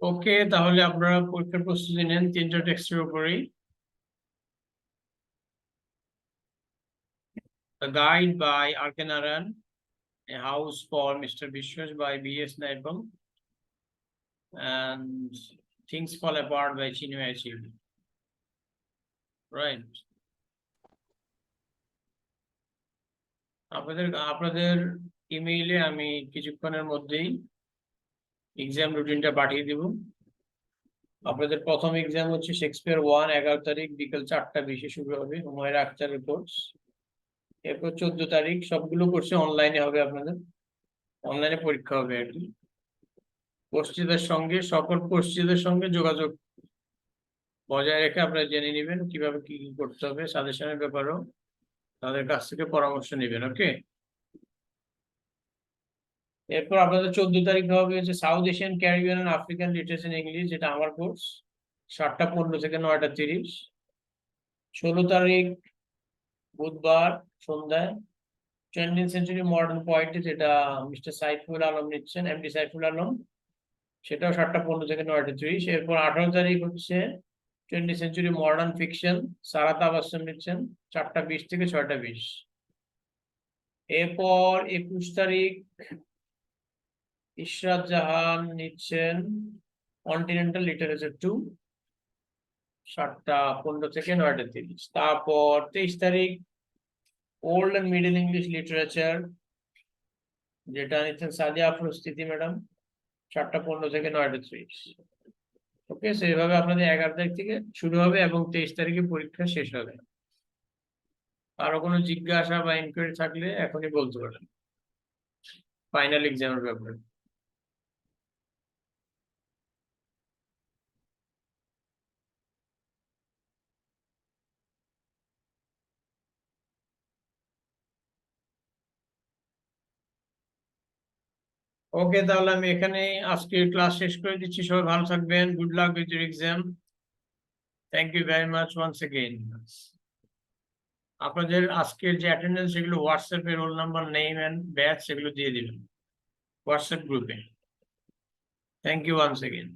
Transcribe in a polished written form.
ওকে, তাহলে আপনারা পরীক্ষার প্রস্তুতি নেন তিনটা টেক্সটের উপরেই। The Guide by Arkenaran, A House for Mr. Vishwas by B.S. Naipal, and Things Fall Apart by Chinmay Achebe. Right. আপনাদের ইমেইলে আমি কিছুক্ষণের মধ্যেই এক্সাম রুটিনটা পাঠিয়ে দেব। আপনাদের প্রথম এক্সাম হচ্ছে শেক্সপিয়ার 1, 11 তারিখ বিকেল 4টা 20-এ শুরু হবে, হুমায়রা আখতারের কোর্স। এরপর 14 তারিখ সবগুলো কোর্সে অনলাইনে হবে, আপনাদের অনলাইনে পরীক্ষা হবে আর কি। সকল কোর্সটিদের সঙ্গে যোগাযোগ বজায় রেখে আপনারা জেনে নেবেন কিভাবে কি কি করতে হবে, সাজেশনের ব্যাপারেও তাদের কাছ থেকে পরামর্শ নেবেন। ওকে, এরপর আপনাদের 14 তারিখ হবে হচ্ছে South Asian, Caribbean and African literature English, যেটা আমার কোর্স, 7টা 15 থেকে 9টা 30। 16 তারিখ বুধবার সন্ধ্যায় 20th সেঞ্চুরি মডার্ন পোয়েট্রি, যেটা মিস্টার সাইফুল আলম নিচ্ছেন, এমডি সাইফুল আলম, সেটাও 7টা 15 থেকে 9টা 30। এরপর 18 তারিখ হচ্ছে 20th সেঞ্চুরি মডার্ন ফিকশন, সারা তাবাসসুম নিচ্ছেন, 4টা 20 থেকে 6টা 20। এরপর 21 তারিখ ইশরাত জাহান নিচ্ছেন কন্টিনেন্টাল লিটারেচার 2, 7টা 15 থেকে 9টা 30। তারপর 23 তারিখ old and middle English literature, যেটা নিচ্ছেন সাদিয়া আফরোজ তিথি ম্যাডাম, 7টা 15 থেকে 9টা 30। ওকে, সেইভাবে আপনাদের 11 তারিখ থেকে শুরু হবে এবং 23 তারিখে পরীক্ষা শেষ হবে। আরো কোনো জিজ্ঞাসা বা ইনকোয়ারি থাকলে এখনই বলতে পারেন ফাইনাল এক্সামের ব্যাপারে। ওকে, তাহলে আমি এখানে আজকের ক্লাস শেষ করে দিচ্ছি। সবাই ভালো থাকবেন। Good luck with your exam. Thank you very much once again. আপনাদের আজকের যে অ্যাটেন্ডেন্স, সেগুলো হোয়াটসঅ্যাপে roll number, name and batch সেগুলো দিয়ে দিবেন হোয়াটসঅ্যাপ গ্রুপে। Thank you once again.